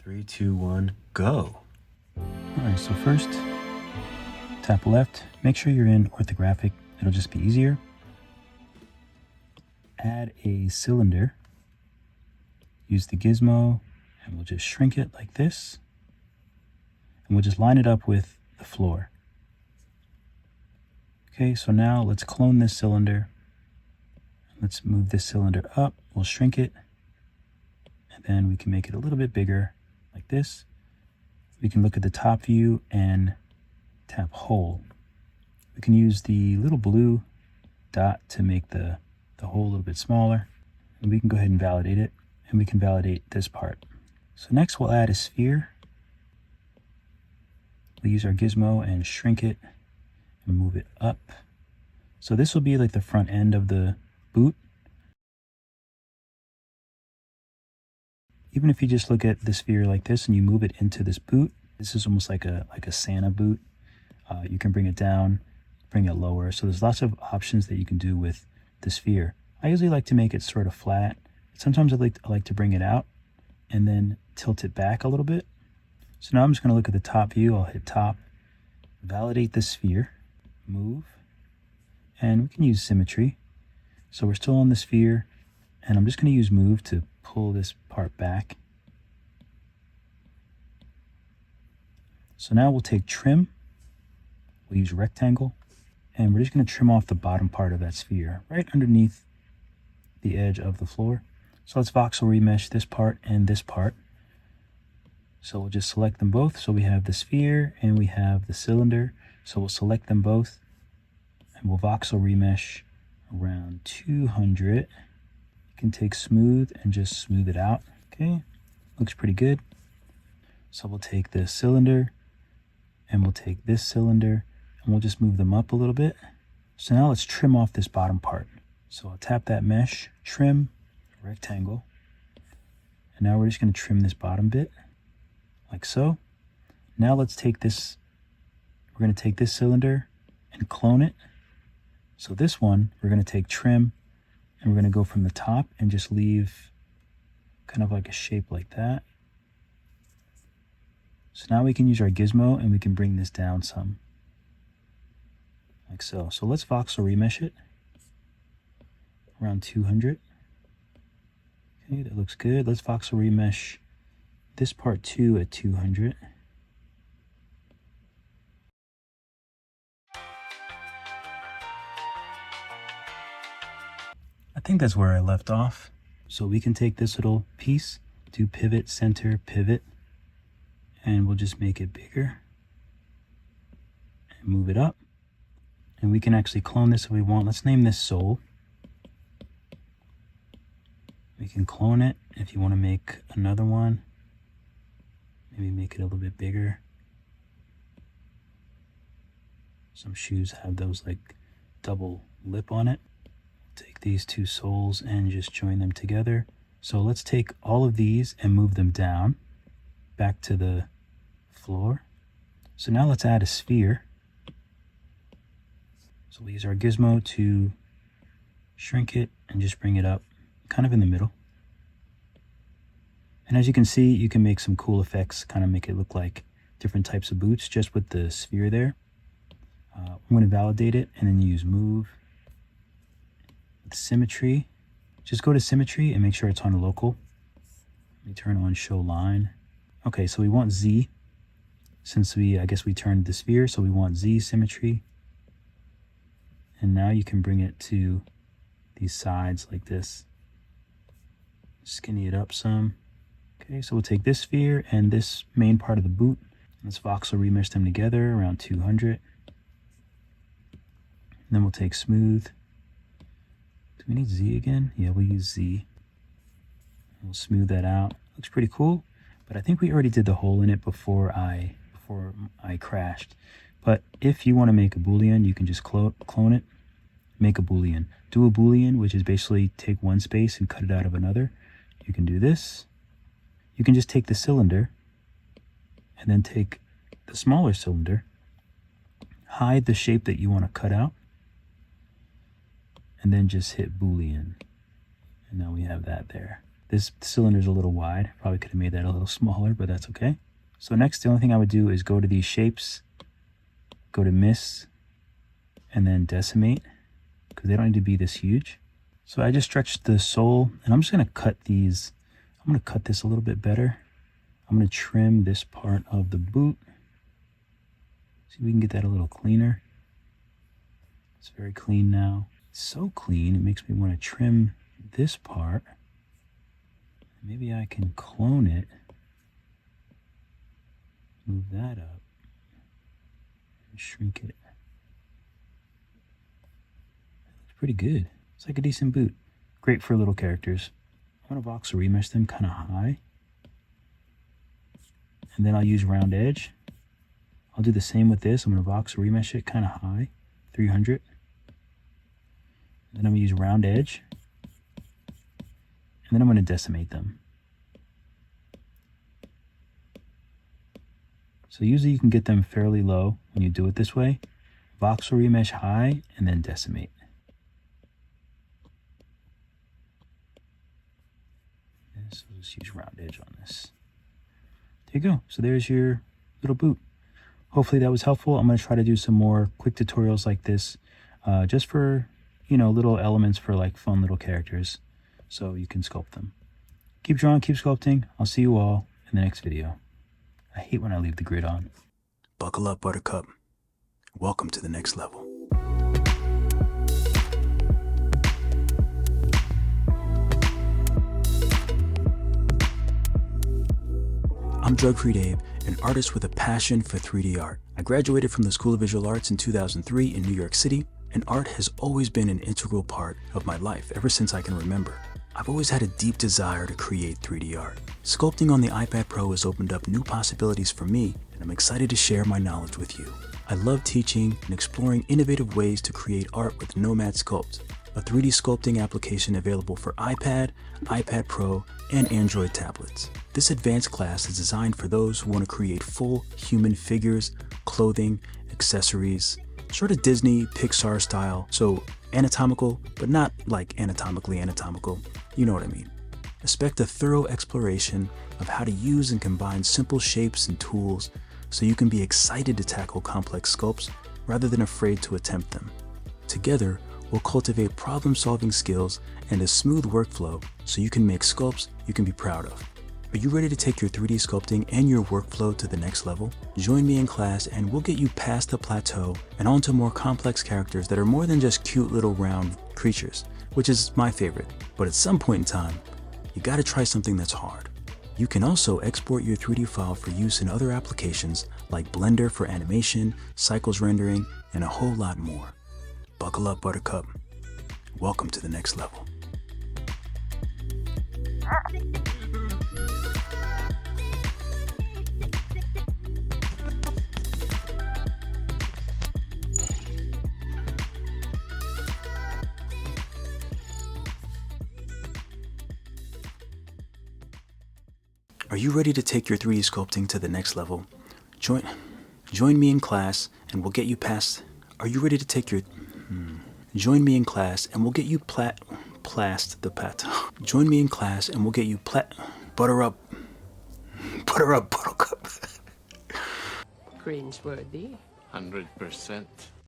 3, 2, 1, go. Alright, so first, tap left. Make sure you're in orthographic. It'll just be easier. Add a cylinder. Use the gizmo, and we'll just shrink it like this. And we'll just line it up with the floor. Okay, so now let's clone this cylinder. Let's move this cylinder up. We'll shrink it. And then we can make it a little bit bigger like this. We can look at the top view and tap hole. We can use the little blue dot to make the hole a little bit smaller. And we can go ahead and validate it. And we can validate this part. So next we'll add a sphere. We'll use our gizmo and shrink it and move it up. So this will be like the front end of the boot. Even if you just look at the sphere like this and you move it into this boot, this is almost like a Santa boot. You can bring it down, bring it lower. So there's lots of options that you can do with the sphere. I usually like to make it sort of flat. Sometimes I like to bring it out and then tilt it back a little bit. So now I'm just going to look at the top view. I'll hit top, validate the sphere, move, and we can use symmetry. So we're still on the sphere, and I'm just going to use move to pull this part back. So now we'll take trim. We'll use rectangle, and we're just going to trim off the bottom part of that sphere right underneath the edge of the floor. So let's voxel remesh this part and this part. So we'll just select them both. So we have the sphere and we have the cylinder. So we'll select them both and we'll voxel remesh around 200. You can take smooth and just smooth it out. Okay, looks pretty good. So we'll take this cylinder and we'll take this cylinder and we'll just move them up a little bit. So now let's trim off this bottom part. So I'll tap that mesh, trim, rectangle. And now we're just going to trim this bottom bit like so. Now let's take this, we're going to take this cylinder and clone it. So this one, we're going to take trim and we're going to go from the top and just leave kind of like a shape like that. So now we can use our gizmo and we can bring this down some. Like so. So let's voxel remesh it around 200. Okay, that looks good. Let's voxel remesh this part too at 200. I think that's where I left off. So we can take this little piece, do pivot, center, pivot, and we'll just make it bigger and move it up. And we can actually clone this if we want. Let's name this sole. We can clone it if you want to make another one. Maybe make it a little bit bigger. Some shoes have those like double lip on it. Take these two soles and just join them together. So let's take all of these and move them down back to the floor. So now let's add a sphere. So we use our gizmo to shrink it and just bring it up kind of in the middle. And as you can see, you can make some cool effects, kind of make it look like different types of boots just with the sphere there. I'm going to validate it and then use move. With symmetry, just go to symmetry and make sure it's on local. Let me turn on show line. Okay, so we want Z. Since I guess we turned the sphere, so we want Z symmetry. And now you can bring it to these sides like this. Skinny it up some. Okay, so we'll take this sphere and this main part of the boot. Let's voxel remesh them together around 200. And then we'll take smooth. Do we need Z again? Yeah, we'll use Z. We'll smooth that out. Looks pretty cool, but I think we already did the hole in it before I crashed. But if you want to make a Boolean, you can just clone it, make a Boolean. Do a Boolean, which is basically take one space and cut it out of another. You can do this. You can just take the cylinder and then take the smaller cylinder, hide the shape that you want to cut out, and then just hit Boolean. And now we have that there. This cylinder's a little wide. Probably could have made that a little smaller, but that's okay. So next, the only thing I would do is go to these shapes, go to mist, and then decimate, because they don't need to be this huge. So I just stretched the sole, and I'm just going to cut these. I'm going to cut this a little bit better. I'm going to trim this part of the boot. See if we can get that a little cleaner. It's very clean now. It's so clean, it makes me want to trim this part. Maybe I can clone it. Move that up. And shrink it. Looks pretty good. It's like a decent boot. Great for little characters. I'm going to voxel remesh them kind of high. And then I'll use round edge. I'll do the same with this. I'm going to voxel remesh it kind of high, 300. And then I'm going to use round edge. And then I'm going to decimate them. So usually you can get them fairly low when you do it this way. Voxel remesh high and then decimate. So we'll just use round edge on this. There you go. So there's your little boot. Hopefully that was helpful. I'm going to try to do some more quick tutorials like this, just for, you know, little elements for like fun little characters, so you can sculpt them. Keep drawing, keep sculpting. I'll see you all in the next video. I hate when I leave the grid on. Buckle up, Buttercup. Welcome to the next level. I'm Drug-Free Dave, an artist with a passion for 3D art. I graduated from the School of Visual Arts in 2003 in New York City, and art has always been an integral part of my life ever since I can remember. I've always had a deep desire to create 3D art. Sculpting on the iPad Pro has opened up new possibilities for me, and I'm excited to share my knowledge with you. I love teaching and exploring innovative ways to create art with Nomad Sculpt, a 3D sculpting application available for iPad, iPad Pro, and Android tablets. This advanced class is designed for those who want to create full human figures, clothing, accessories, sort of Disney, Pixar style, so anatomical, but not like anatomically anatomical, you know what I mean. Expect a thorough exploration of how to use and combine simple shapes and tools so you can be excited to tackle complex sculpts rather than afraid to attempt them. Together, we'll cultivate problem-solving skills and a smooth workflow so you can make sculpts you can be proud of. Are you ready to take your 3D sculpting and your workflow to the next level? Join me in class and we'll get you past the plateau and onto more complex characters that are more than just cute little round creatures, which is my favorite. But at some point in time, you gotta try something that's hard. You can also export your 3D file for use in other applications like Blender for animation, cycles rendering, and a whole lot more. Buckle up, Buttercup. Welcome to the next level. Are you ready to take your 3D sculpting to the next level? Join me in class and we'll get you past... Are you ready to take your... Join me in class and we'll get you Join me in class and we'll get you Buttercup. Cringeworthy. 100%.